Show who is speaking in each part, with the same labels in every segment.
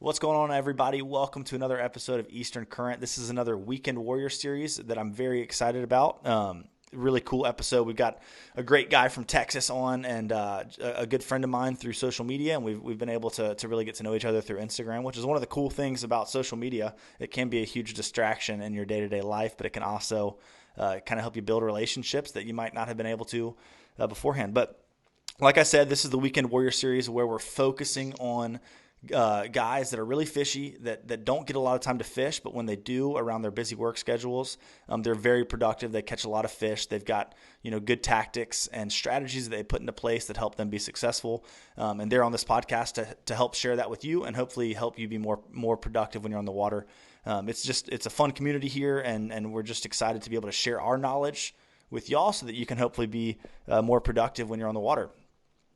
Speaker 1: What's going on, everybody? Welcome to another episode of Eastern Current. This is another Weekend Warrior series that I'm very excited about. Really cool episode. We've got a great guy from Texas on, and a good friend of mine through social media, and we've been able to really get to know each other through Instagram, which is one of the cool things about social media. It can be a huge distraction in your day-to-day life, but it can also kind of help you build relationships that you might not have been able to beforehand. But like I said, this is the Weekend Warrior series where we're focusing on guys that are really fishy, that don't get a lot of time to fish, but when they do around their busy work schedules, they're very productive. They catch a lot of fish. They've got good tactics and strategies that they put into place that help them be successful. And they're on this podcast to help share that with you and hopefully help you be more productive when you're on the water. It's a fun community here, and we're just excited to be able to share our knowledge with y'all so that you can hopefully be more productive when you're on the water.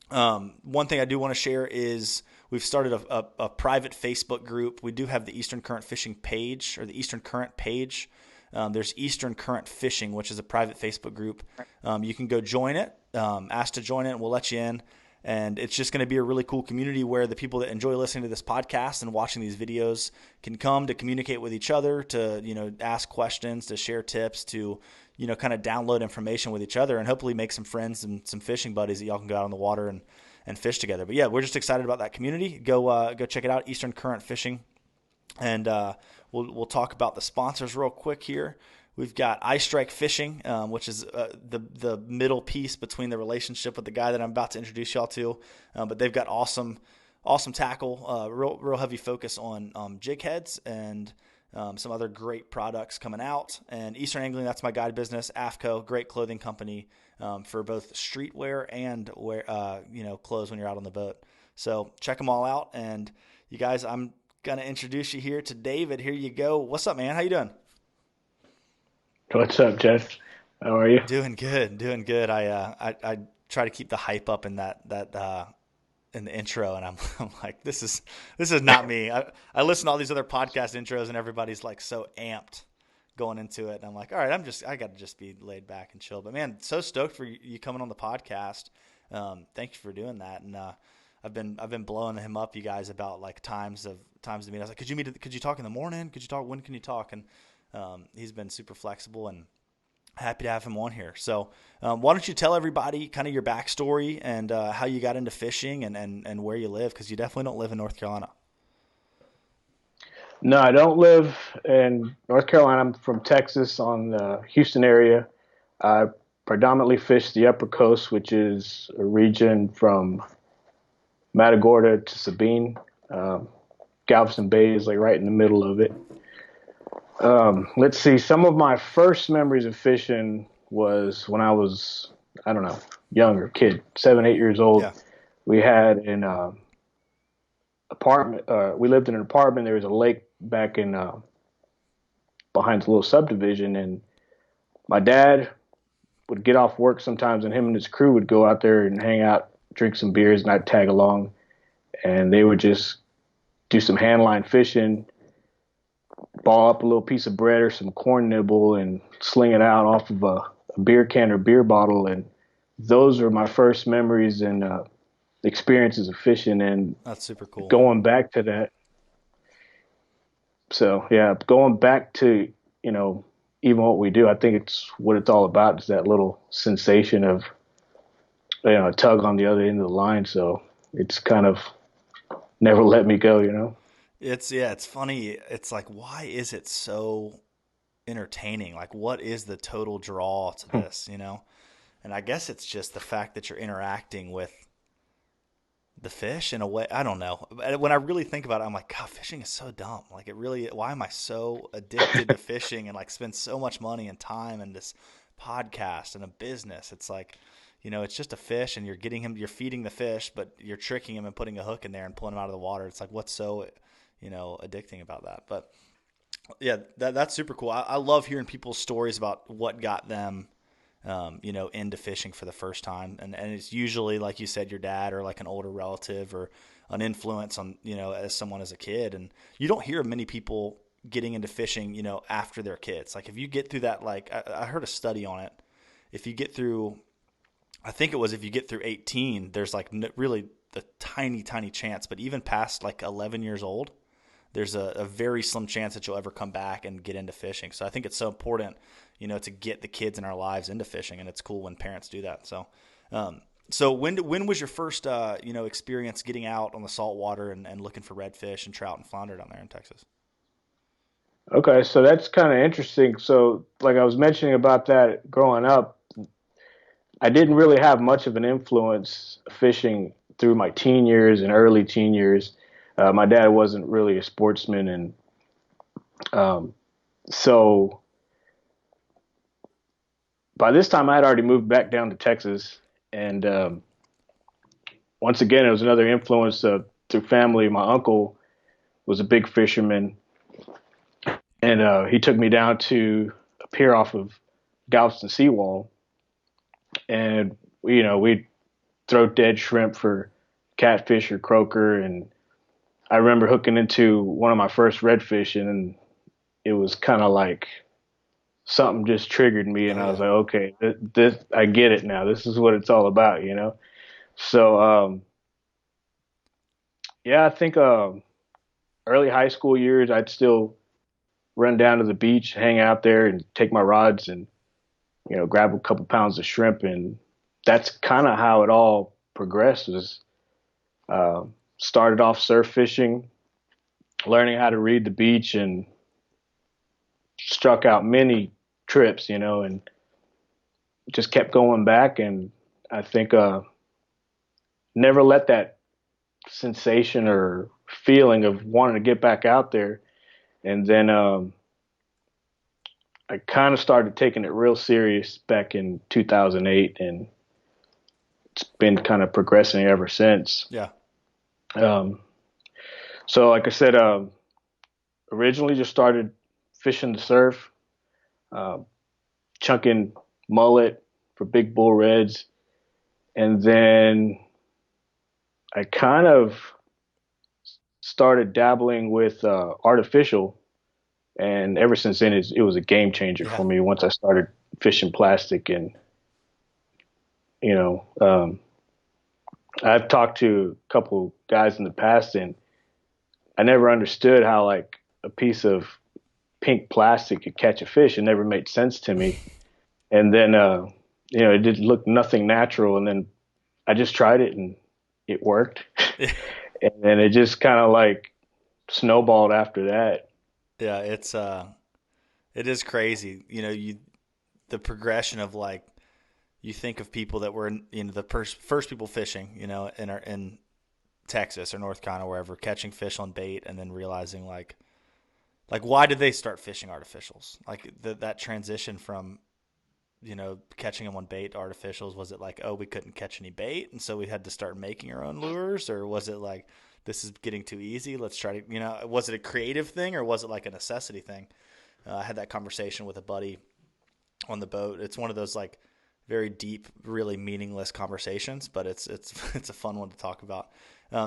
Speaker 1: One thing I do want to share is we've started a private Facebook group. We do have the Eastern Current Fishing page, or the Eastern Current page. There's Eastern Current Fishing, which is a private Facebook group. You can go join it, ask to join it, and we'll let you in. And it's just going to be a really cool community where the people that enjoy listening to this podcast and watching these videos can come to communicate with each other, to ask questions, to share tips, to kind of download information with each other, and hopefully make some friends and some fishing buddies that y'all can go out on the water and fish together. But yeah, we're just excited about that community. Go check it out, Eastern Current Fishing, and we'll talk about the sponsors real quick here. We've got Ice Strike Fishing, which is the middle piece between the relationship with the guy that I'm about to introduce y'all to. But they've got awesome tackle, real heavy focus on jig heads and some other great products coming out. And Eastern Angling, that's my guide business. AFCO, great clothing company for both streetwear and clothes when you're out on the boat. So check them all out. And you guys, I'm gonna introduce you here to David. Here you go. What's up, man? How you doing?
Speaker 2: What's up, Jeff? How are you?
Speaker 1: Doing good. I try to keep the hype up in that in the intro, and I'm like, this is not me. I listen to all these other podcast intros, and everybody's like so amped going into it, and I'm like, all right, I got to just be laid back and chill. But man, so stoked for you coming on the podcast. Thank you for doing that, and I've been blowing him up, you guys, about like times to meet. I was like, could you talk in the morning? Could you talk? When can you talk? And he's been super flexible, and happy to have him on here. So why don't you tell everybody kind of your backstory and how you got into fishing and where you live, because you definitely don't live in North Carolina.
Speaker 2: No, I don't live in North Carolina. I'm from Texas, on the Houston area. I predominantly fish the Upper Coast, which is a region from Matagorda to Sabine. Galveston Bay is like right in the middle of it. Let's see. Some of my first memories of fishing was when I was, I don't know, younger kid, 7, 8 years old.
Speaker 1: Yeah.
Speaker 2: We had an apartment. We lived in an apartment. There was a lake back in behind the little subdivision, and my dad would get off work sometimes, and him and his crew would go out there and hang out, drink some beers, and I'd tag along, and they would just do some handline fishing, ball up a little piece of bread or some corn nibble and sling it out off of a beer can or beer bottle. And those are my first memories and experiences of fishing. And
Speaker 1: That's super cool.
Speaker 2: going back to that. So, yeah, going back to, even what we do, I think it's what it's all about, is that little sensation of, a tug on the other end of the line. So it's kind of never let me go.
Speaker 1: It's funny. It's like, why is it so entertaining? Like, what is the total draw to this, And I guess it's just the fact that you're interacting with the fish in a way. I don't know. When I really think about it, I'm like, God, fishing is so dumb. Like, why am I so addicted to fishing and like spend so much money and time in this podcast and a business? It's like, it's just a fish, and you're feeding the fish, but you're tricking him and putting a hook in there and pulling him out of the water. It's like, what's so addicting about that? But yeah, that's super cool. I love hearing people's stories about what got them, into fishing for the first time. And it's usually, like you said, your dad or like an older relative or an influence on, as someone as a kid. And you don't hear of many people getting into fishing, after their kids. Like if you get through that, like I heard a study on it. If you get through 18, there's like really the tiny chance, but even past like 11 years old, there's a very slim chance that you'll ever come back and get into fishing. So I think it's so important, to get the kids in our lives into fishing, and it's cool when parents do that. So when was your first experience getting out on the salt water and looking for redfish and trout and flounder down there in Texas?
Speaker 2: Okay, so that's kind of interesting. So, like I was mentioning about that growing up, I didn't really have much of an influence fishing through my teen years and early teen years. My dad wasn't really a sportsman, and um, so by this time I had already moved back down to Texas, and once again it was another influence through family. My uncle was a big fisherman, and he took me down to a pier off of Galveston Seawall, and we'd throw dead shrimp for catfish or croaker, and I remember hooking into one of my first redfish, and it was kind of like something just triggered me, and
Speaker 1: Oh
Speaker 2: I was
Speaker 1: yeah.
Speaker 2: like, okay, this I get it now. This is what it's all about. So yeah, I think early high school years, I'd still run down to the beach, hang out there, and take my rods and grab a couple pounds of shrimp, and that's kind of how it all progressed. Was uh, started off surf fishing, learning how to read the beach, and struck out many trips, and just kept going back. And I think never let that sensation or feeling of wanting to get back out there. And then I kind of started taking it real serious back in 2008, and it's been kind of progressing ever since.
Speaker 1: Yeah.
Speaker 2: Um, so, like I said, originally just started fishing the surf, uh, chunking mullet for big bull reds, and then I kind of started dabbling with artificial, and ever since then it was a game changer
Speaker 1: Yeah.
Speaker 2: for me. Once I started fishing plastic, and you know, um, I've talked to a couple guys in the past, and I never understood how like a piece of pink plastic could catch a fish. It never made sense to me. And then it did look nothing natural, and then I just tried it and it worked. And then it just kind of like snowballed after that.
Speaker 1: Yeah, it is crazy. The progression of like you think of people that were the first people fishing, in Texas or North Carolina, wherever, catching fish on bait, and then realizing like why did they start fishing artificials? Like that transition from catching them on bait to artificials, was it like, oh, we couldn't catch any bait and so we had to start making our own lures, or was it like this is getting too easy, let's try to, was it a creative thing or was it like a necessity thing? I had that conversation with a buddy on the boat. It's one of those like very deep, really meaningless conversations, but it's it's a fun one to talk about.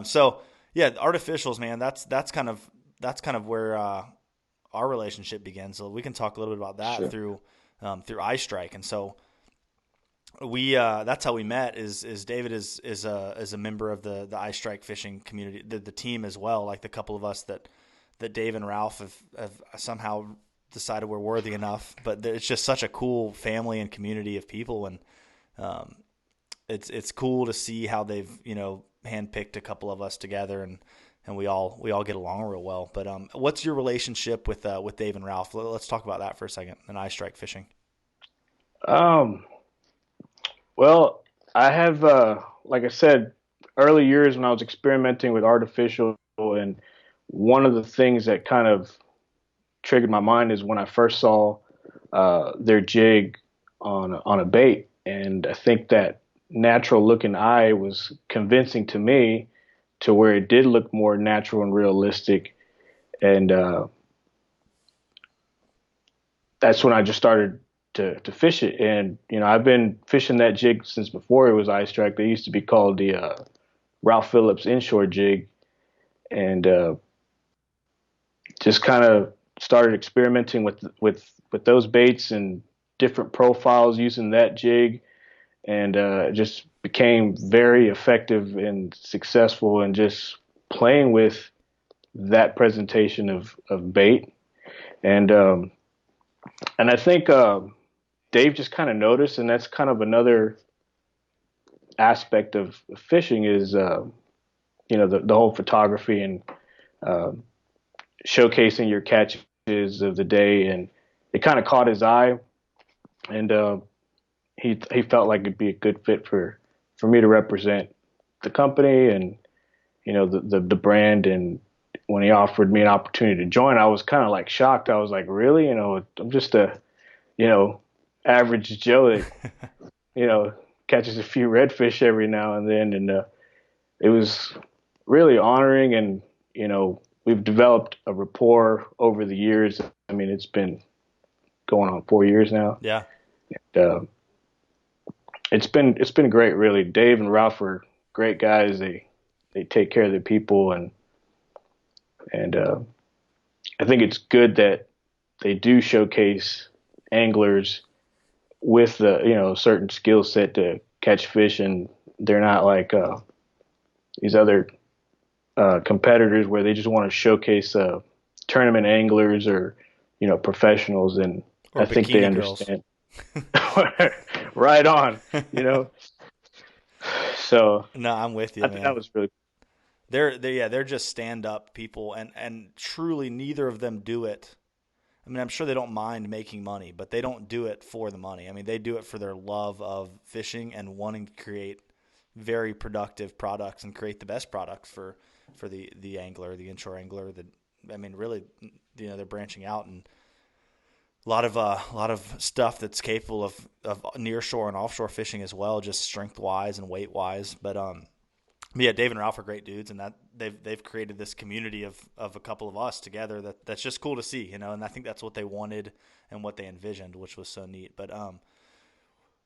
Speaker 1: So yeah, artificials, man, that's kind of where our relationship begins. So we can talk a little bit about that
Speaker 2: Sure.
Speaker 1: through Ice Strike. And so we that's how we met. Is David is a member of the Ice Strike fishing community, the team as well. Like the couple of us that Dave and Ralph have somehow decided we're worthy enough. But it's just such a cool family and community of people, and it's cool to see how they've handpicked a couple of us together, and we all get along real well. But what's your relationship with Dave and Ralph? Let's talk about that for a second. And Ice Strike fishing.
Speaker 2: Um, well, I have, like I said, early years when I was experimenting with artificial, and one of the things that kind of triggered my mind is when I first saw their jig on a bait, and I think that natural looking eye was convincing to me to where it did look more natural and realistic, and that's when I just started to fish it. And I've been fishing that jig since before it was Ice Strike. They used to be called the Ralph Phillips inshore jig, and just kind of started experimenting with those baits and different profiles using that jig, and just became very effective and successful, and just playing with that presentation of bait. And I think Dave just kind of noticed, and that's kind of another aspect of fishing is the whole photography and uh, showcasing your catches of the day, and it kind of caught his eye, and he felt like it'd be a good fit for me to represent the company and the brand. And when he offered me an opportunity to join, I was kind of like shocked. I was like, really? I'm just a average Joe that catches a few redfish every now and then, and it was really honoring. And we've developed a rapport over the years. I mean, it's been going on 4 years now.
Speaker 1: Yeah.
Speaker 2: And, it's been great, really. Dave and Ralph are great guys. They take care of their people, and I think it's good that they do showcase anglers with the certain skill set to catch fish, and they're not like these other competitors where they just want to showcase tournament anglers or professionals, and
Speaker 1: Or
Speaker 2: I think they
Speaker 1: bikini girls.
Speaker 2: understand. Right on, So
Speaker 1: No, I'm with you,
Speaker 2: I think that
Speaker 1: man.
Speaker 2: was really
Speaker 1: They're just stand up people, and truly neither of them do it. I mean, I'm sure they don't mind making money, but they don't do it for the money. I mean, they do it for their love of fishing and wanting to create very productive products and create the best products for the angler, the inshore angler. I mean, really, they're branching out, and a lot of stuff that's capable of nearshore and offshore fishing as well, just strength wise and weight wise. But yeah, Dave and Ralph are great dudes, and that they've created this community of a couple of us together that's just cool to see, and I think that's what they wanted and what they envisioned, which was so neat. But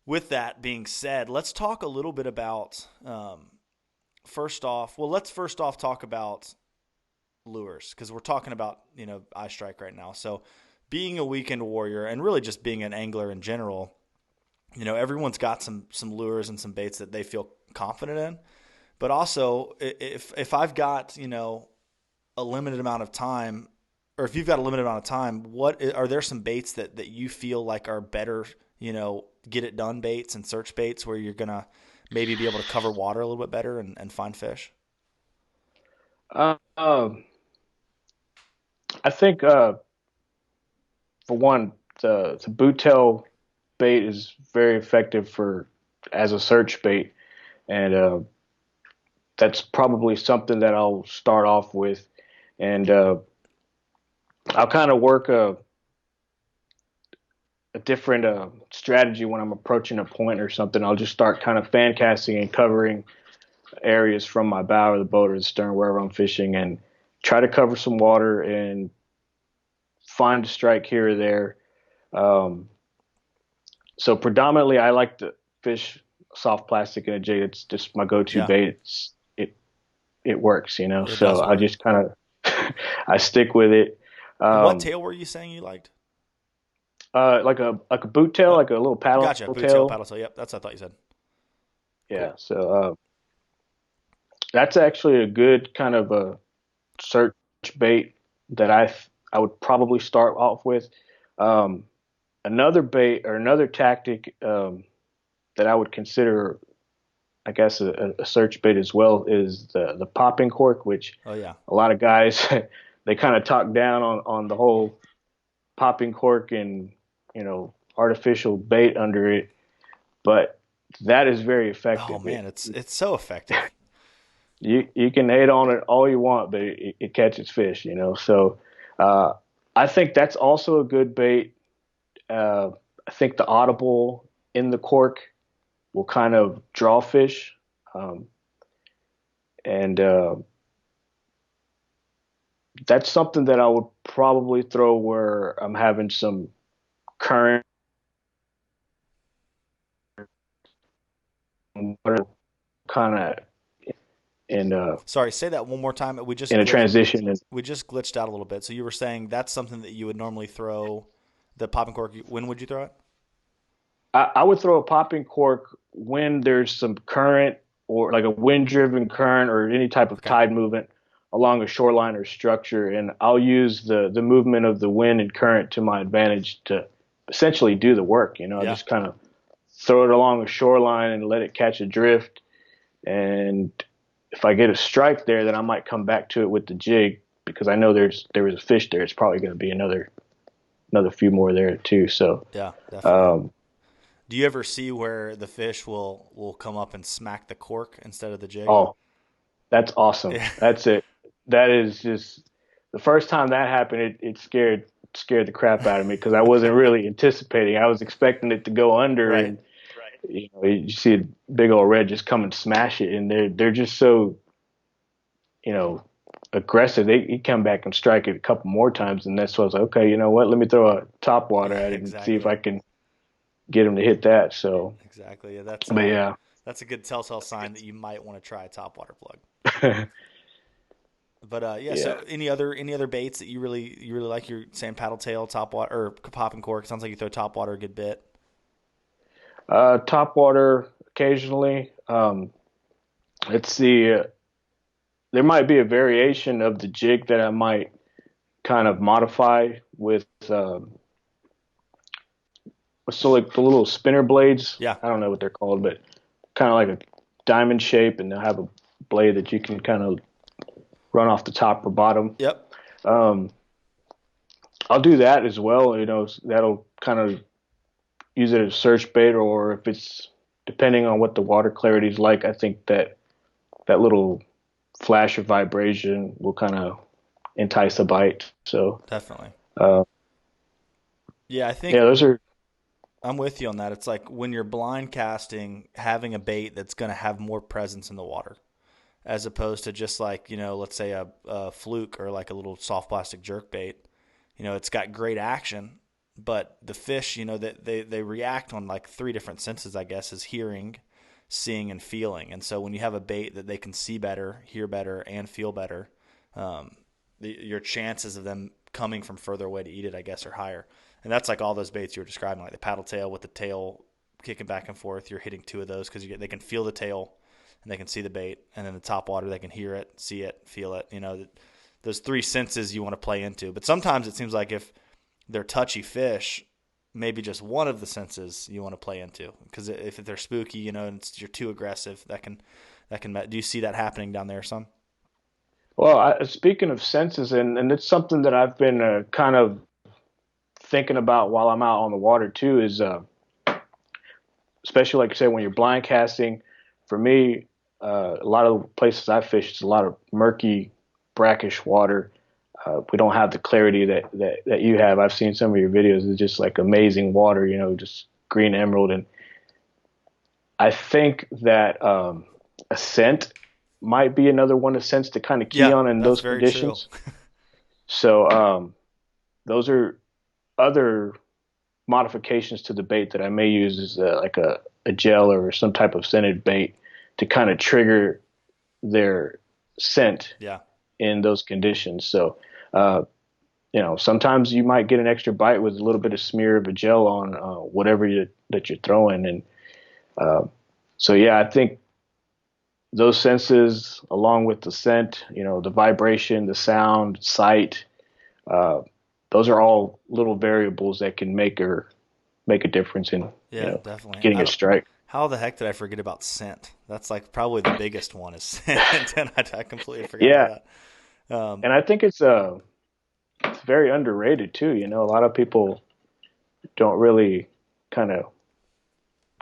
Speaker 1: with that being said, let's talk a little bit about let's first off talk about lures, because we're talking about eye strike right now. So being a weekend warrior and really just being an angler in general, everyone's got some lures and some baits that they feel confident in. But also, if I've got a limited amount of time, or if you've got a limited amount of time, what are there some baits that you feel like are better, get it done baits and search baits where you're gonna maybe be able to cover water a little bit better and find fish?
Speaker 2: um, I think for one, the boot tail bait is very effective for as a search bait, and that's probably something that I'll start off with, and I'll kind of work a different strategy when I'm approaching a point or something. I'll just start kind of fan casting and covering areas from my bow or the boat or the stern wherever I'm fishing, and try to cover some water and find a strike here or there. Um, so predominantly, I like to fish soft plastic and a jig. It's just my go-to
Speaker 1: Yeah,
Speaker 2: bait. It works,
Speaker 1: it
Speaker 2: So
Speaker 1: does
Speaker 2: I
Speaker 1: work.
Speaker 2: just kind of I stick with it.
Speaker 1: And what
Speaker 2: Um,
Speaker 1: tail were you saying you liked?
Speaker 2: like a boot tail,
Speaker 1: Uh,
Speaker 2: like a little paddle
Speaker 1: Gotcha, boot tail,
Speaker 2: tail.
Speaker 1: paddle tail. Yep, that's what I thought you said.
Speaker 2: Yeah.
Speaker 1: Cool.
Speaker 2: So that's actually a good kind of a search bait that I would probably start off with. Um, another bait or another tactic that I would consider, I guess, a search bait as well is the popping cork, which
Speaker 1: Oh yeah.
Speaker 2: a lot of guys they kind of talk down on the whole popping cork and artificial bait under it, but that is very
Speaker 1: Oh
Speaker 2: effective.
Speaker 1: man, it's so effective.
Speaker 2: You can hate on it all you want, but it catches fish, So uh, I think that's also a good bait. I think the audible in the cork will kind of draw fish, um, and that's something that I would probably throw where I'm having some current kind of in
Speaker 1: Sorry, say that one more time.
Speaker 2: in a transition. And
Speaker 1: We just glitched out a little bit. So you were saying that's something that you would normally throw the popping cork. When would you throw it?
Speaker 2: I would throw a popping cork when there's some current or like a wind driven current or any type of
Speaker 1: Okay.
Speaker 2: tide movement. along a shoreline or structure, and I'll use the movement of the wind and current to my advantage to essentially do the work. I
Speaker 1: Yeah.
Speaker 2: just kind of throw it along a shoreline and let it catch a drift. And if I get a strike there, then I might come back to it with the jig because I know there was a fish there. It's probably going to be another few more there too. So
Speaker 1: Yeah, definitely.
Speaker 2: um,
Speaker 1: Do you ever see where the fish will come up and smack the cork instead of the jig?
Speaker 2: oh, that's awesome.
Speaker 1: Yeah.
Speaker 2: That's it. That is just the first time that happened. It scared the crap out of me because I wasn't really anticipating. I was expecting it to go under,
Speaker 1: Right.
Speaker 2: and you see a big old red just come and smash it, and they're just so you know aggressive. They come back and strike it a couple more times, and that's why I was like, okay, you know what? Let me throw a top water at it and see if
Speaker 1: Exactly.
Speaker 2: I can get him to hit that. So,
Speaker 1: Exactly. Yeah,
Speaker 2: but yeah.
Speaker 1: that's a good telltale sign that you might want to try a top water plug. But yeah,
Speaker 2: Yeah.
Speaker 1: so any other baits that you really like? You're saying paddle tail, top water, or popping cork. Sounds like you throw top water a good bit.
Speaker 2: Top water occasionally. Let's see. There might be a variation of the jig that I might kind of modify with so like the little spinner blades.
Speaker 1: Yeah.
Speaker 2: I don't know what they're called, but kind of like a diamond shape, and they'll have a blade that you can kind of run off the top or bottom.
Speaker 1: Yep.
Speaker 2: Um, I'll do that as well. That'll kind of use it as search bait, or if it's depending on what the water clarity is like. I think that little flash of vibration will kind of entice a bite. So,
Speaker 1: Definitely.
Speaker 2: uh,
Speaker 1: Yeah, I think
Speaker 2: yeah, those are.
Speaker 1: I'm with you on that. It's like when you're blind casting, having a bait that's going to have more presence in the water, as opposed to just like, let's say a fluke or like a little soft plastic jerk bait. It's got great action, but the fish, that they react on like three different senses, I guess, is hearing, seeing, and feeling. And so when you have a bait that they can see better, hear better, and feel better, your chances of them coming from further away to eat it, I guess, are higher. And that's like all those baits you were describing, like the paddle tail with the tail kicking back and forth. You're hitting two of those because they can feel the tail and they can see the bait. And then the top water, they can hear it, see it, feel it. Those three senses you want to play into. But sometimes it seems like if they're touchy fish, maybe just one of the senses you want to play into. Because if they're spooky, and you're too aggressive, that can. Do you see that happening down there some?
Speaker 2: Well, speaking of senses, and it's something that I've been kind of thinking about while I'm out on the water too, is especially like I said, when you're blind casting, for me, a lot of places I fish, it's a lot of murky, brackish water. We don't have the clarity that you have. I've seen some of your videos. It's just like amazing water, just green emerald. And I think that a scent might be another one of scents to kind of key
Speaker 1: Yeah,
Speaker 2: on in
Speaker 1: that's
Speaker 2: those
Speaker 1: very true.
Speaker 2: conditions. So those are other modifications to the bait that I may use as like a gel or some type of scented bait to kind of trigger their scent
Speaker 1: Yeah.
Speaker 2: in those conditions. So, sometimes you might get an extra bite with a little bit of smear of a gel on whatever that you're throwing. And so, yeah, I think those senses, along with the scent, the vibration, the sound, sight, uh, those are all little variables that can make a difference in
Speaker 1: Yeah, definitely.
Speaker 2: getting a strike.
Speaker 1: How the heck did I forget about scent? That's like probably the biggest one is scent, and I completely forgot
Speaker 2: Yeah,
Speaker 1: about that.
Speaker 2: and I think it's very underrated too. A lot of people don't really kind of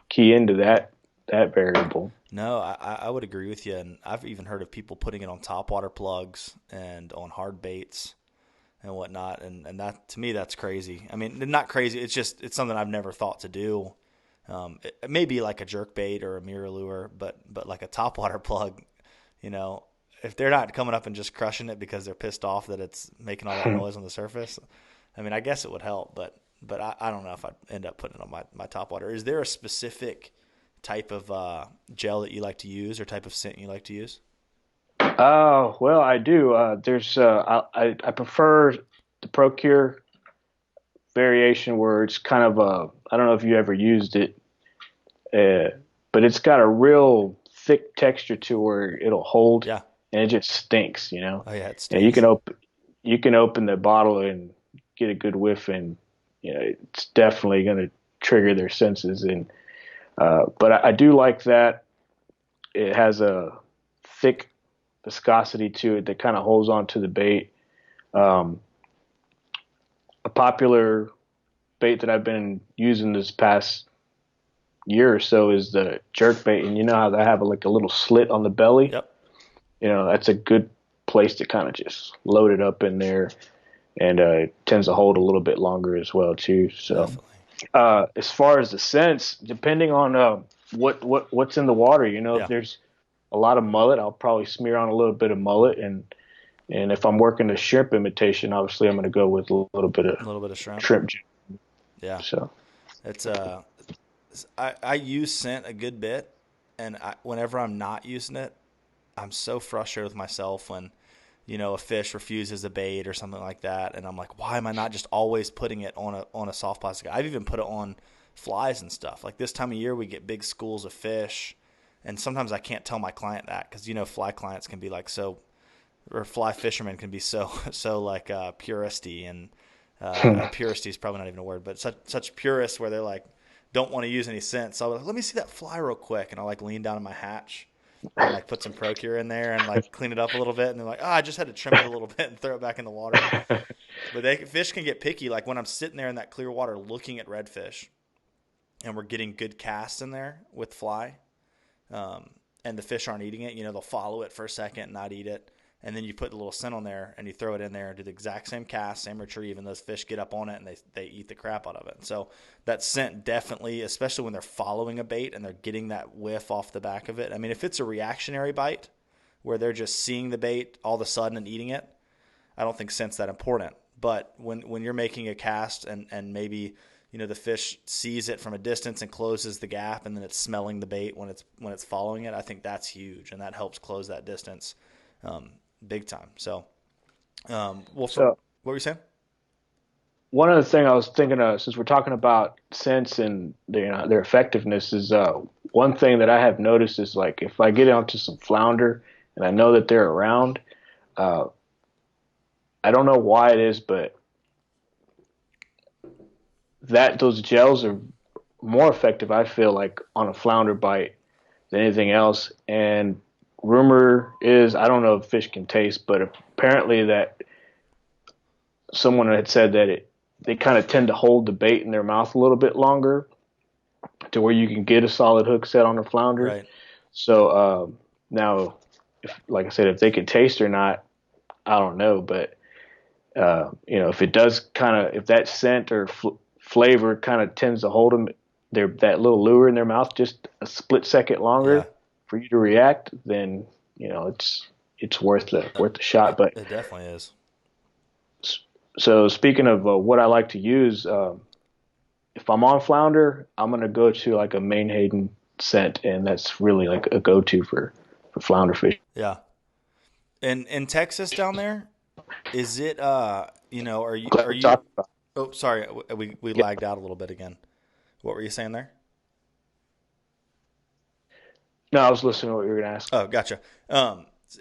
Speaker 2: key into that variable.
Speaker 1: No, I would agree with you, and I've even heard of people putting it on topwater plugs and on hard baits and whatnot, and that to me that's crazy. I mean, not crazy. It's something I've never thought to do. It may be like a jerk bait or a mirror lure, but like a topwater plug, you know, if they're not coming up and just crushing it because they're pissed off that it's making all that noise on the surface, I mean, I guess it would help, but I don't know if I'd end up putting it on my topwater. Is there a specific type of gel that you like to use or type of scent you like to use?
Speaker 2: Oh, well, I do. There's I prefer the Procure variation where it's kind of I don't know if you ever used it, but it's got a real thick texture to where it'll hold
Speaker 1: Yeah.
Speaker 2: and it just stinks, you know.
Speaker 1: Oh yeah, it
Speaker 2: And
Speaker 1: stays.
Speaker 2: you can open the bottle and get a good whiff, and you know it's definitely going to trigger their senses. And but I do like that it has a thick viscosity to it that kind of holds on to the bait. Um, a popular bait that I've been using this past year or so is the jerk bait, and you know how they have like a little slit on the belly.
Speaker 1: Yep,
Speaker 2: You know that's a good place to kind of just load it up in there, and it tends to hold a little bit longer as well too. So
Speaker 1: definitely.
Speaker 2: as far as the scents, depending on what's in the water, you know, if
Speaker 1: Yeah,
Speaker 2: there's a lot of mullet, I'll probably smear on a little bit of mullet, and if I'm working a shrimp imitation, obviously I'm going to go with a little bit of
Speaker 1: a little bit of shrimp.
Speaker 2: shrimp juice.
Speaker 1: Yeah,
Speaker 2: So
Speaker 1: it's I use scent a good bit, and whenever I'm not using it, I'm so frustrated with myself when, a fish refuses a bait or something like that, and I'm like, why am I not just always putting it on a soft plastic? I've even put it on flies and stuff. Like this time of year, we get big schools of fish, and sometimes I can't tell my client that because fly clients can be like so, or fly fishermen can be so so like puristy and puristy is probably not even a word, but such purists where they're like don't want to use any scent. So I'm like, let me see that fly real quick, and I'll like lean down in my hatch and like put some Procure in there and like clean it up a little bit, and they're like, oh, I just had to trim it a little bit and throw it back in the water. But fish can get picky. Like when I'm sitting there in that clear water looking at redfish, and we're getting good casts in there with fly, and the fish aren't eating it, they'll follow it for a second and not eat it. And then you put the little scent on there and you throw it in there and do the exact same cast, same retrieve, and those fish get up on it and they eat the crap out of it. So that scent definitely, especially when they're following a bait and they're getting that whiff off the back of it. I mean, if it's a reactionary bite where they're just seeing the bait all of a sudden and eating it, I don't think scent's that important. But when you're making a cast and maybe the fish sees it from a distance and closes the gap, and then it's smelling the bait when it's following it, I think that's huge, and that helps close that distance big time. So,
Speaker 2: so
Speaker 1: what were you saying?
Speaker 2: one other thing I was thinking of, since we're talking about scents and their effectiveness, is one thing that I have noticed is like if I get onto some flounder and I know that they're around, uh, I don't know why it is, but that those gels are more effective, I feel like, on a flounder bite than anything else. And rumor is, I don't know if fish can taste, but apparently that someone had said that they kind of tend to hold the bait in their mouth a little bit longer to where you can get a solid hook set on a flounder.
Speaker 1: Right.
Speaker 2: So now, like I said, if they can taste or not, I don't know. But if it does if that scent or flavor kind of tends to hold them, that little lure in their mouth just a split second
Speaker 1: Yeah.
Speaker 2: longer for you to react, then it's worth the shot. But
Speaker 1: It definitely is.
Speaker 2: so speaking of what I like to use, if I'm on flounder, I'm gonna go to like a Menhaden scent, and that's really like a go-to for flounder fish.
Speaker 1: Yeah. And in Texas down there, is it are you
Speaker 2: Glad
Speaker 1: are
Speaker 2: we
Speaker 1: you
Speaker 2: talked about.
Speaker 1: oh sorry, we
Speaker 2: Yeah.
Speaker 1: lagged out a little bit again. What were you saying there?
Speaker 2: No, I was listening to what you were gonna ask.
Speaker 1: Oh, gotcha.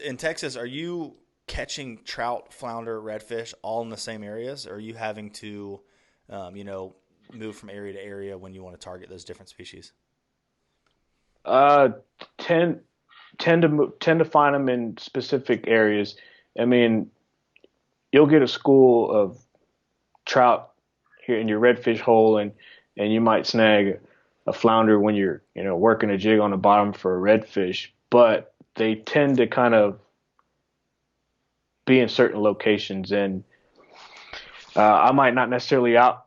Speaker 1: In Texas, are you catching trout, flounder, redfish all in the same areas? Or are you having to, move from area to area when you want to target those different species?
Speaker 2: Uh, tend tend to find them in specific areas. I mean, you'll get a school of trout here in your redfish hole, and you might snag a flounder when you're working a jig on the bottom for a redfish, but they tend to kind of be in certain locations, and I might not necessarily out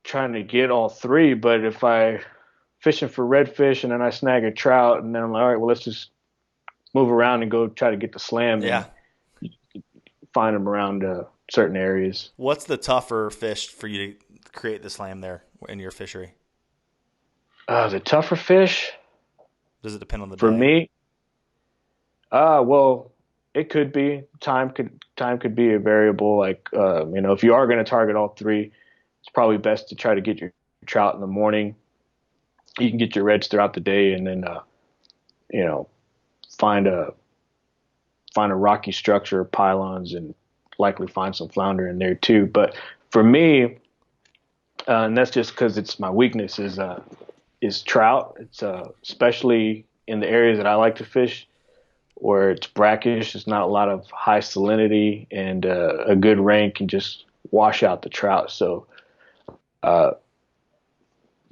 Speaker 2: trying to get all three, but if I fishing for redfish and then I snag a trout, and then I'm like, all right, well, let's just move around and go try to get the slam,
Speaker 1: Yeah.
Speaker 2: then find them around certain areas.
Speaker 1: What's the tougher fish for you to create the slam there in your fishery?
Speaker 2: The tougher fish
Speaker 1: Does it depend on the
Speaker 2: for
Speaker 1: day?
Speaker 2: me, well, it could be time could be a variable. Like if you are going to target all three, it's probably best to try to get your trout in the morning. You can get your reds throughout the day, and then you know find find a rocky structure or pylons and likely find some flounder in there too. But for me, and that's just because it's my weakness is trout. It's especially in the areas that I like to fish where it's brackish. There's not a lot of high salinity, and a good rain can just wash out the trout. So uh,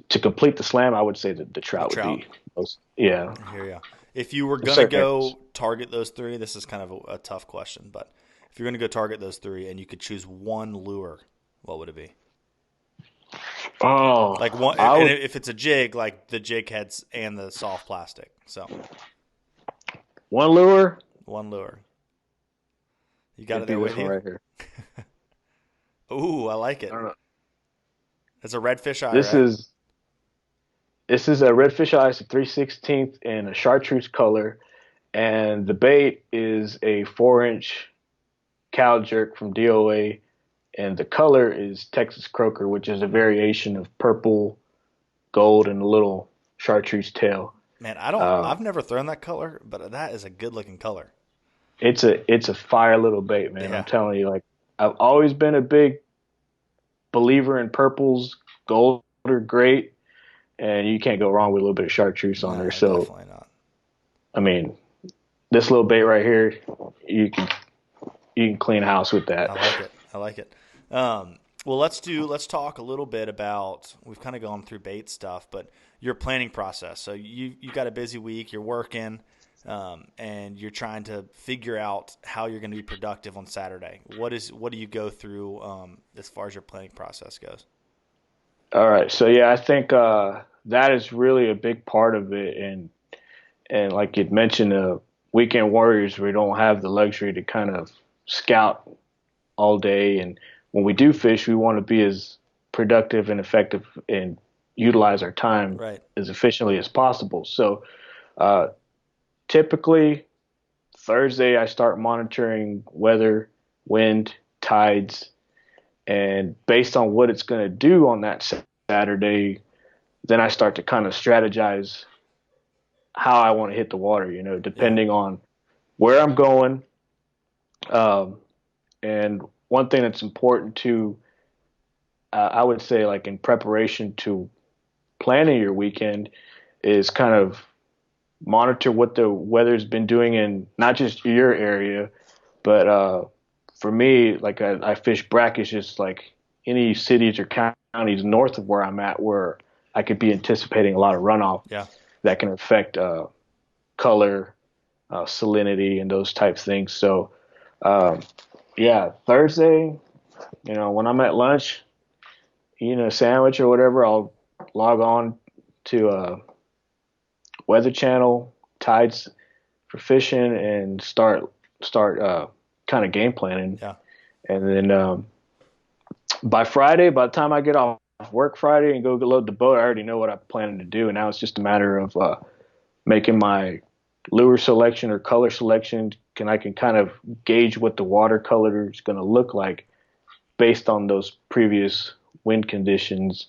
Speaker 2: to complete the slam, I would say that the trout would be most. Yeah.
Speaker 1: I hear ya. If you were
Speaker 2: In
Speaker 1: gonna
Speaker 2: certain areas.
Speaker 1: go target those three, this is kind of a tough question, but if you're gonna go target those three and you could choose one lure, what would it be?
Speaker 2: Oh,
Speaker 1: Like one,
Speaker 2: I
Speaker 1: and
Speaker 2: would
Speaker 1: if it's a jig, like the jig heads and the soft plastic. So
Speaker 2: one lure.
Speaker 1: one lure. You got
Speaker 2: It'd
Speaker 1: it
Speaker 2: be
Speaker 1: there
Speaker 2: this
Speaker 1: with
Speaker 2: one
Speaker 1: you?
Speaker 2: right here.
Speaker 1: Ooh, I like
Speaker 2: I
Speaker 1: it.
Speaker 2: don't know.
Speaker 1: It's a redfish eye,
Speaker 2: This
Speaker 1: right?
Speaker 2: is this is a redfish ice, a 3/16 in a chartreuse color, and the bait is a 4-inch cow jerk from DOA, and the color is Texas croaker, which is a variation of purple, gold, and a little chartreuse tail.
Speaker 1: Man, I don't.
Speaker 2: Uh,
Speaker 1: I've never thrown that color, but that is a good looking color.
Speaker 2: it's a fire little bait, man. I'm
Speaker 1: Yeah.
Speaker 2: telling you, like I've always been a big believer in purples. Gold are great, and you can't go wrong with a little bit of chartreuse on there.
Speaker 1: No,
Speaker 2: So,
Speaker 1: definitely not.
Speaker 2: I mean, this little bait right here, you can you can clean house with
Speaker 1: I
Speaker 2: that.
Speaker 1: like it. I like it. Well, let's talk a little bit about. We've kind of gone through bait stuff, but your planning process. So you got a busy week. You're working, and you're trying to figure out how you're going to be productive on Saturday. What do you go through as far as your planning process goes?
Speaker 2: All right, so yeah, I think that is really a big part of it, and like you'd mentioned, weekend warriors, we don't have the luxury to kind of scout all day, and when we do fish, we want to be as productive and effective and utilize our time
Speaker 1: Right.
Speaker 2: as efficiently as possible. So uh, typically Thursday, I start monitoring weather, wind, tides, and based on what it's going to do on that Saturday, then I start to kind of strategize how I want to hit the water,
Speaker 1: Yeah.
Speaker 2: depending on where I'm going. Um, and one thing that's important to, I would say, like in preparation to planning your weekend, is kind of monitor what the weather's been doing in not just your area, but for me, like I fish brackish, just like any cities or counties north of where I'm at, where I could be anticipating a lot of runoff
Speaker 1: Yeah.
Speaker 2: that can affect color, salinity, and those types things. So, um, yeah, Thursday, when I'm at lunch, eating a sandwich or whatever, I'll log on to Weather Channel, tides for fishing, and start kind of game planning.
Speaker 1: Yeah.
Speaker 2: And then by Friday, by the time I get off work Friday and go load the boat, I already know what I'm planning to do. And now it's just a matter of making my lure selection or color selection. I can kind of gauge what the watercolor is going to look like based on those previous wind conditions,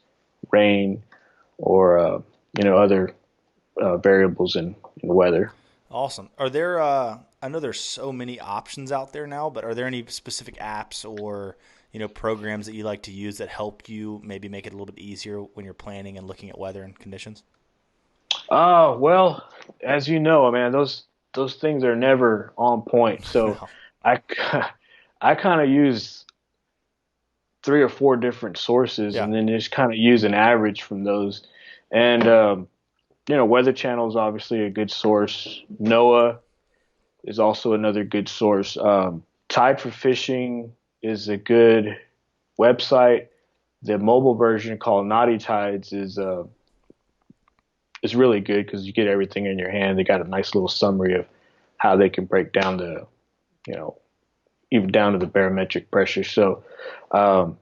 Speaker 2: rain, or other variables in weather.
Speaker 1: Awesome. Are there? I know there's so many options out there now, but are there any specific apps or programs that you like to use that help you maybe make it a little bit easier when you're planning and looking at weather and conditions?
Speaker 2: Oh, well, as you know, man, those things are never on point. So
Speaker 1: No.
Speaker 2: I I kind of use 3 or 4 different sources
Speaker 1: Yeah.
Speaker 2: and then just kind of use an average from those. And Weather Channel is obviously a good source. NOAA is also another good source. Tide for Fishing is a good website. The mobile version called Naughty Tides is really good because you get everything in your hand. They got a nice little summary of how they can break down you know, even down to the barometric pressure. So um,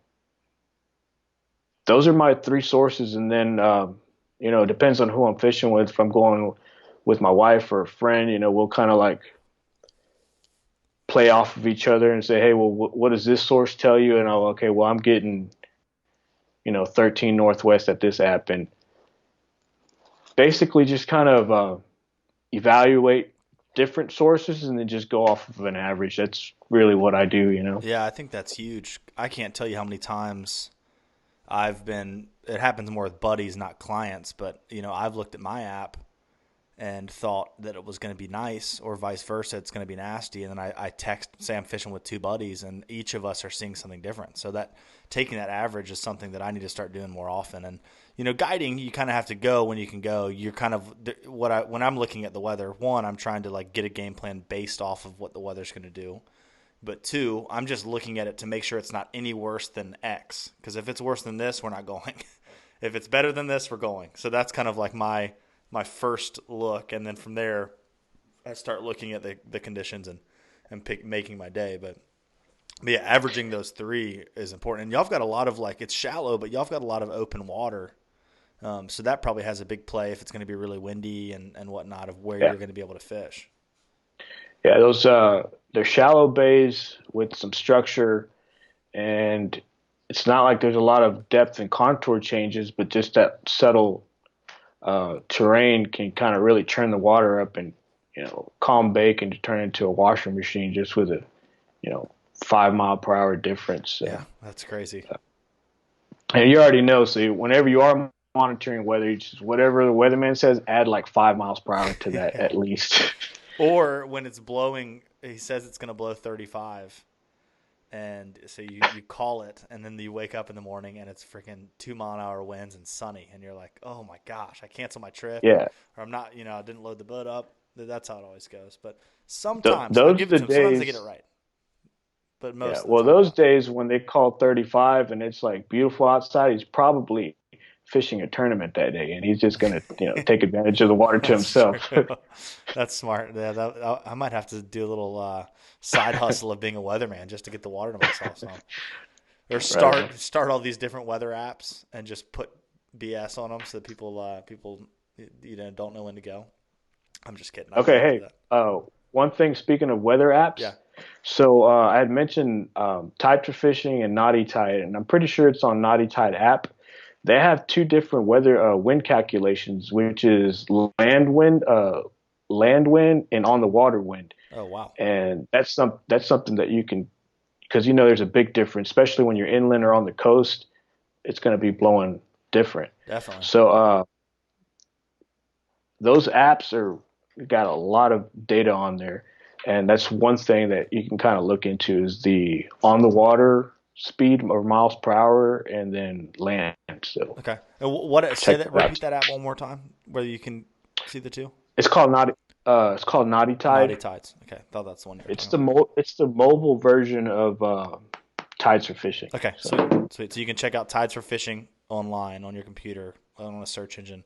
Speaker 2: those are my 3 sources, and then it depends on who I'm fishing with. If I'm going with my wife or a friend, we'll kind of like play off of each other and say, hey, well, what does this source tell you? And okay, well, I'm getting 13 Northwest at this app, and basically just kind of evaluate different sources and then just go off of an average. That's really what I do, you know?
Speaker 1: Yeah, I think that's huge. I can't tell you how many times it happens more with buddies, not clients, but I've looked at my app and thought that it was going to be nice, or vice versa, it's going to be nasty. And then I text, say I'm fishing with two buddies, and each of us are seeing something different. So that taking that average is something that I need to start doing more often. And guiding, you kind of have to go when you can go. You're kind of when I'm looking at the weather. One, I'm trying to like get a game plan based off of what the weather's going to do. But two, I'm just looking at it to make sure it's not any worse than X. Because if it's worse than this, we're not going. If it's better than this, we're going. So that's kind of like my first look, and then from there, I start looking at the conditions and making my day. But yeah, averaging those three is important. And y'all have got a lot of it's shallow, but y'all have got a lot of open water. So that probably has a big play if it's going to be really windy and whatnot of where you're going to be able to fish.
Speaker 2: Yeah, those they're shallow bays with some structure, and it's not like there's a lot of depth and contour changes, but just that subtle terrain can kind of really turn the water up, and calm bay can turn into a washing machine just with a 5 mile per hour difference. So,
Speaker 1: yeah, that's crazy.
Speaker 2: And you already know, so whenever you are monitoring weather, you just whatever the weatherman says, add like 5 miles per hour to that at least.
Speaker 1: Or when it's blowing, he says it's going to blow 35. And so you call it, and then you wake up in the morning, and it's freaking 2-mile-an-hour winds and sunny, and you're like, oh my gosh, I canceled my trip.
Speaker 2: Yeah.
Speaker 1: Or I'm not, I didn't load the boat up. That's how it always goes. But sometimes
Speaker 2: those
Speaker 1: I'll give it to them. Sometimes they
Speaker 2: days,
Speaker 1: get it right. But most of the
Speaker 2: well,
Speaker 1: time,
Speaker 2: those
Speaker 1: not.
Speaker 2: days when they call 35 and it's like beautiful outside, he's probably fishing a tournament that day, and he's just gonna take advantage of the water to himself.
Speaker 1: That's smart. Yeah, I might have to do a little side hustle of being a weatherman just to get the water to myself. So. Or start all these different weather apps and just put BS on them so that people don't know when to go. I'm just kidding.
Speaker 2: Okay, hey, one thing. Speaking of weather apps,
Speaker 1: yeah.
Speaker 2: So I had mentioned Tide for Fishing and Naughty Tide, and I'm pretty sure it's on Naughty Tide app. They have two different weather wind calculations, which is land wind, and on the water wind.
Speaker 1: Oh wow!
Speaker 2: And that's something that you can, because there's a big difference, especially when you're inland or on the coast. It's going to be blowing different.
Speaker 1: Definitely.
Speaker 2: So those apps got a lot of data on there, and that's one thing that you can kind of look into is the on the water speed or miles per hour, and then land. So
Speaker 1: okay, and repeat that app one more time, where you can see the two.
Speaker 2: It's called Naughty. It's called Naughty Tide.
Speaker 1: Naughty Tides. Okay, I thought that's the one.
Speaker 2: It's the mobile version of Tides for Fishing.
Speaker 1: Okay, so sweet. So you can check out Tides for Fishing online on your computer on a search engine.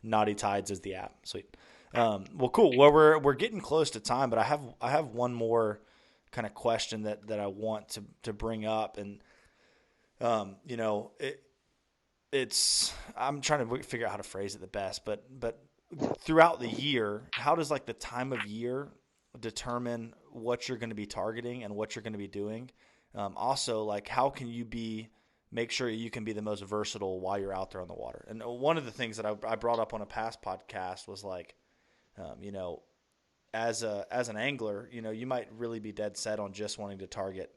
Speaker 1: Naughty Tides is the app. Sweet. Well, cool. Well, we're getting close to time, but I have one more kind of question that I want to bring up, and it's I'm trying to figure out how to phrase it the best, but throughout the year, how does the time of year determine what you're going to be targeting and what you're going to be doing? Also, how can you make sure you can be the most versatile while you're out there on the water? And one of the things that I brought up on a past podcast was as an angler, you might really be dead set on just wanting to target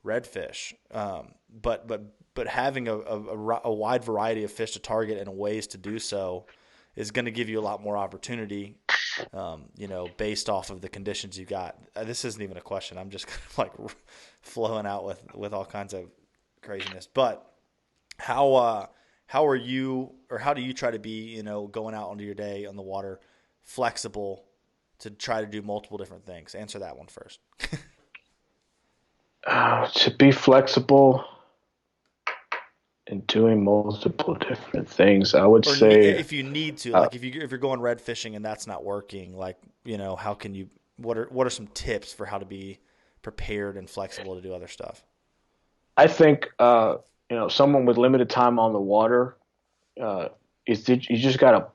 Speaker 1: redfish, but having a wide variety of fish to target and ways to do so is going to give you a lot more opportunity, based off of the conditions you got. This isn't even a question. I'm just kind of flowing out with all kinds of craziness. But how are you, or how do you try to be, going out onto your day on the water, flexible to try to do multiple different things? Answer that one first.
Speaker 2: To be flexible and doing multiple different things, I would say,
Speaker 1: if you need to, if you're going red fishing and that's not working, how can you? What are some tips for how to be prepared and flexible to do other stuff?
Speaker 2: I think someone with limited time on the water is that you just got to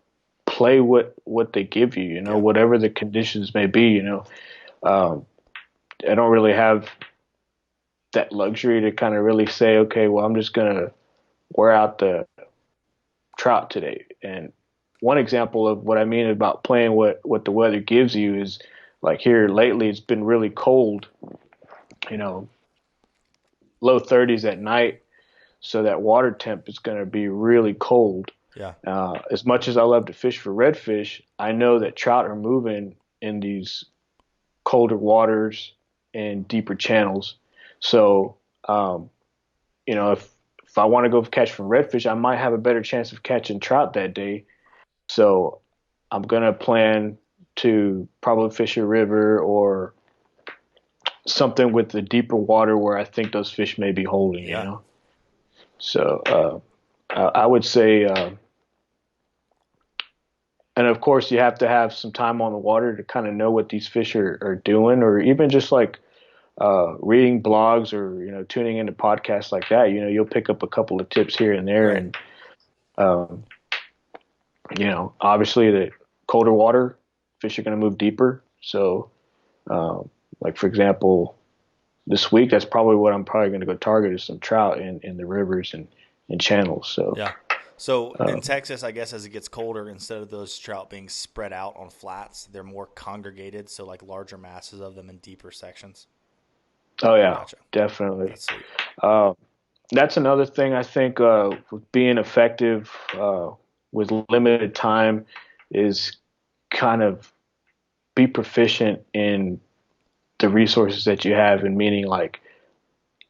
Speaker 2: play what they give you, whatever the conditions may be. I don't really have that luxury to kind of really say, okay, well, I'm just gonna wear out the trout today. And one example of what I mean about playing what the weather gives you is like here lately, it's been really cold, you know, low 30s at night. So that water temp is going to be really cold.
Speaker 1: Yeah.
Speaker 2: As much as I love to fish for redfish, I know that trout are moving in these colder waters and deeper channels. So, you know, if I want to go catch for redfish, I might have a better chance of catching trout that day. So I'm gonna plan to probably fish a river or something with the deeper water where I think those fish may be holding. You
Speaker 1: Yeah.
Speaker 2: know, so I would say, and of course you have to have some time on the water to kind of know what these fish are doing, or even just like reading blogs or tuning into podcasts like that. You know, you'll pick up a couple of tips here and there,
Speaker 1: Right.
Speaker 2: and obviously the colder water fish are going to move deeper. So, like for example, this week, that's probably what I'm probably going to go target is some trout in the rivers and channels. So,
Speaker 1: Yeah. So in Texas, I guess as it gets colder, instead of those trout being spread out on flats, they're more congregated. So like larger masses of them in deeper sections.
Speaker 2: oh yeah,
Speaker 1: Gotcha.
Speaker 2: definitely.
Speaker 1: That's sweet.
Speaker 2: Uh, that's another thing I think with being effective with limited time is kind of be proficient in the resources that you have, and meaning like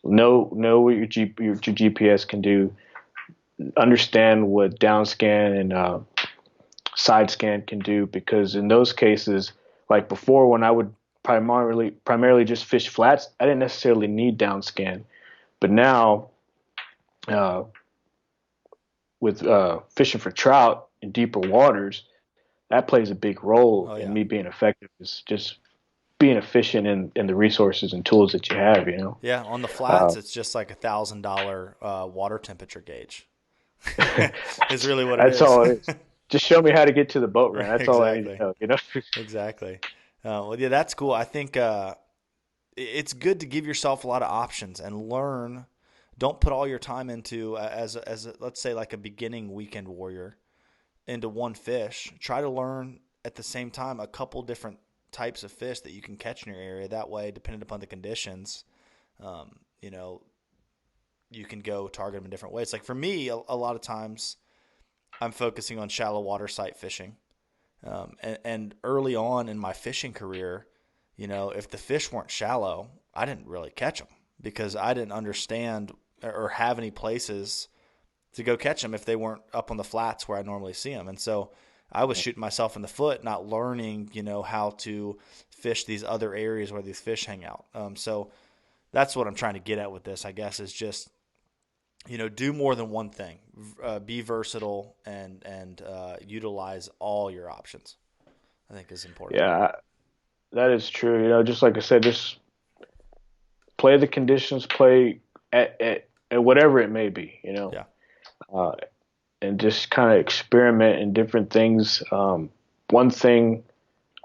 Speaker 2: know what your GPS can do, understand what downscan and side scan can do, because in those cases, like before when I would primarily just fish flats, I didn't necessarily need downscan, but now uh, with fishing for trout in deeper waters, that plays a big role
Speaker 1: Oh
Speaker 2: in
Speaker 1: yeah.
Speaker 2: me being effective. Is just being efficient in the resources and tools that you have.
Speaker 1: Yeah. On the
Speaker 2: Uh,
Speaker 1: flats, it's just like $1,000 water temperature gauge. Is
Speaker 2: that's
Speaker 1: really what it
Speaker 2: that's
Speaker 1: is.
Speaker 2: all it is. Just show me how to get to the boat run. That's all I need to
Speaker 1: Exactly.
Speaker 2: know. You know.
Speaker 1: Exactly. Well, yeah, that's cool. I think it's good to give yourself a lot of options and learn. Don't put all your time into let's say like a beginning weekend warrior into one fish. Try to learn at the same time a couple different types of fish that you can catch in your area. That way, depending upon the conditions, um, you know, you can go target them in different ways. Like for me, a lot of times I'm focusing on shallow water site fishing. And early on in my fishing career, if the fish weren't shallow, I didn't really catch them because I didn't understand or have any places to go catch them if they weren't up on the flats where I normally see them. And so I was shooting myself in the foot, not learning, how to fish these other areas where these fish hang out. So that's what I'm trying to get at with this, I guess, is just do more than one thing. Be versatile and utilize all your options. I think is important.
Speaker 2: Yeah, that is true. Just like I said, just play the conditions, play at whatever it may be.
Speaker 1: Yeah,
Speaker 2: Uh, and just kind of experiment in different things. One thing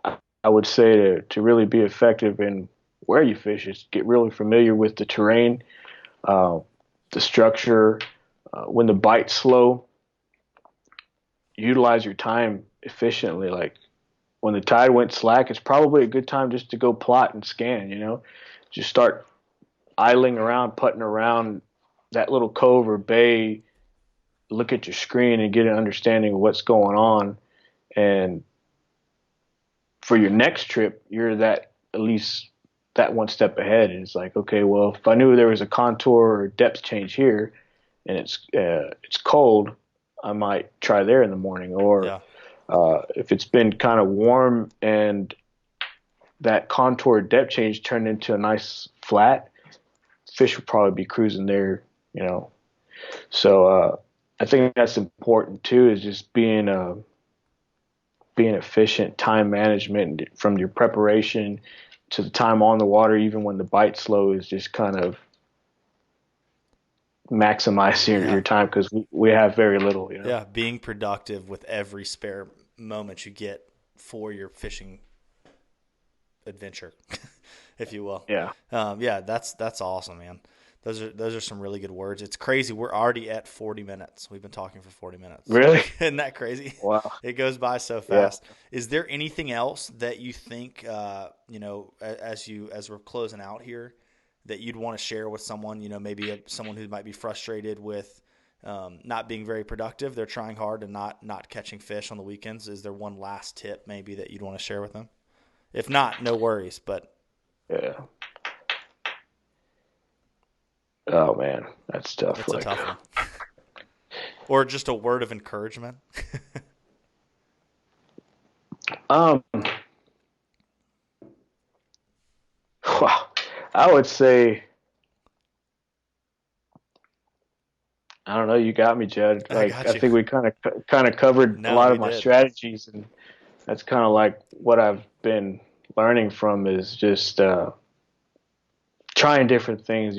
Speaker 2: I would say to really be effective in where you fish is get really familiar with the terrain, uh, the structure. When the bite's slow, utilize your time efficiently. Like when the tide went slack, it's probably a good time just to go plot and scan. Just start idling around, putting around that little cove or bay, look at your screen and get an understanding of what's going on. And for your next trip, you're that at least that one step ahead. And it's like, okay, well, if I knew there was a contour or depth change here, and it's cold, I might try there in the morning. Or
Speaker 1: yeah,
Speaker 2: if it's been kind of warm and that contour depth change turned into a nice flat, fish would probably be cruising there. You know, so I think that's important too. Is just being efficient, time management from your preparation to the time on the water, even when the bite's slow, is just kind of maximize your
Speaker 1: yeah,
Speaker 2: time because we have very little.
Speaker 1: yeah. Being productive with every spare moment you get for your fishing adventure, if you will.
Speaker 2: Yeah.
Speaker 1: Yeah, that's awesome, man. Those are some really good words. It's crazy. We're already at 40 minutes. We've been talking for 40 minutes.
Speaker 2: Really?
Speaker 1: Isn't that crazy?
Speaker 2: Wow.
Speaker 1: It goes by so
Speaker 2: Yeah.
Speaker 1: fast. Is there anything else that you think, as we're closing out here, that you'd want to share with someone? Maybe someone who might be frustrated with not being very productive. They're trying hard and not catching fish on the weekends. Is there one last tip maybe that you'd want to share with them? If not, no worries. But
Speaker 2: Yeah. Oh man, that's tough.
Speaker 1: it's a tough one. Or just a word of encouragement.
Speaker 2: Wow. I would say, I don't know. You got me, Judd.
Speaker 1: I got you.
Speaker 2: I think we kind of covered a lot of my
Speaker 1: did.
Speaker 2: strategies, and that's kind of like what I've been learning from is just trying different things.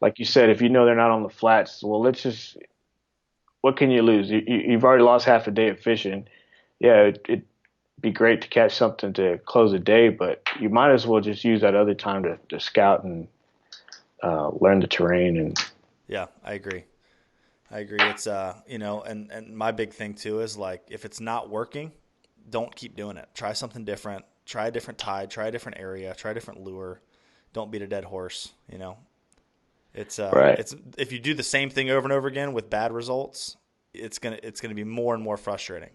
Speaker 2: Like you said, if they're not on the flats, well, what can you lose? You've already lost half a day of fishing. Yeah, it'd be great to catch something to close a day, but you might as well just use that other time to scout and learn the terrain. And
Speaker 1: Yeah, I agree. It's and my big thing too is like if it's not working, don't keep doing it. Try something different. Try a different tide. Try a different area. Try a different lure. Don't beat a dead horse. It's
Speaker 2: right.
Speaker 1: it's if you do the same thing over and over again with bad results, it's gonna be more and more frustrating.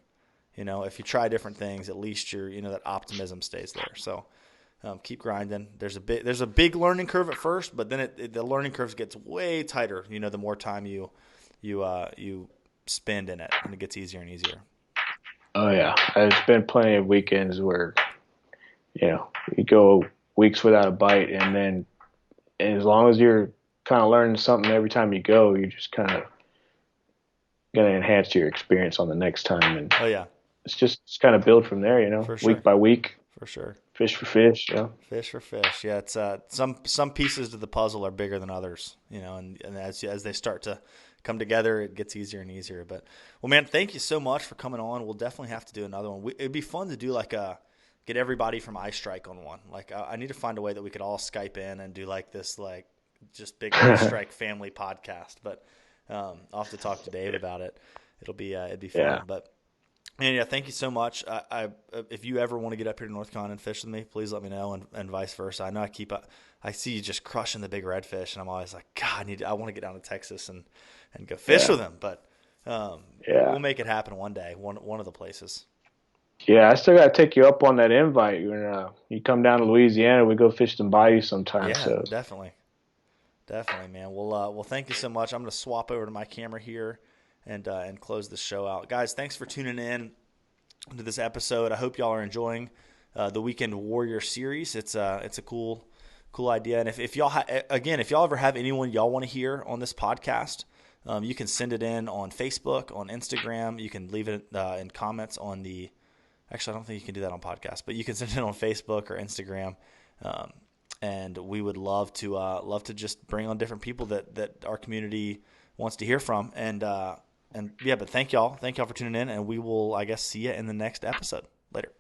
Speaker 1: If you try different things, at least that optimism stays there. So keep grinding. There's a big learning curve at first, but then the learning curve gets way tighter. The more time you spend in it, and it gets easier and easier.
Speaker 2: Oh yeah, there's been plenty of weekends where you go weeks without a bite, and as long as you're kind of learning something every time you go, you're just kind of going to enhance your experience on the next time. And
Speaker 1: Oh yeah,
Speaker 2: it's kind of build from there,
Speaker 1: for sure.
Speaker 2: week by week,
Speaker 1: For sure.
Speaker 2: fish for fish.
Speaker 1: Fish for fish. Yeah, it's some pieces to the puzzle are bigger than others, and as they start to come together, it gets easier and easier. But well, man, thank you so much for coming on. We'll definitely have to do another one. It'd be fun to do get everybody from Ice Strike on one. I need to find a way that we could all Skype in and do this just big Ice Strike family podcast. But I'll have to talk to Dave about it. It'd be fun.
Speaker 2: Yeah.
Speaker 1: But and yeah, thank you so much. If you ever want to get up here to North Carolina and fish with me, please let me know, and vice versa. I know I see you just crushing the big redfish, and I'm always like, God, I want to get down to Texas and go fish with them. But we'll make it happen one day, one of the places.
Speaker 2: Yeah, I still got to take you up on that invite. When you come down to Louisiana, we go fish some bayous sometime.
Speaker 1: Yeah,
Speaker 2: So
Speaker 1: definitely, man. Well, thank you so much. I'm going to swap over to my camera here and close the show out, guys. Thanks for tuning in to this episode. I hope y'all are enjoying the Weekend Warrior series. It's a cool idea. And if y'all if y'all ever have anyone y'all want to hear on this podcast, you can send it in on Facebook, on Instagram. You can leave it in comments on the. Actually, I don't think you can do that on podcast, but you can send it on Facebook or Instagram. And we would love to just bring on different people that our community wants to hear from. And yeah, but thank y'all for tuning in, and we will, I guess, see you in the next episode. Later.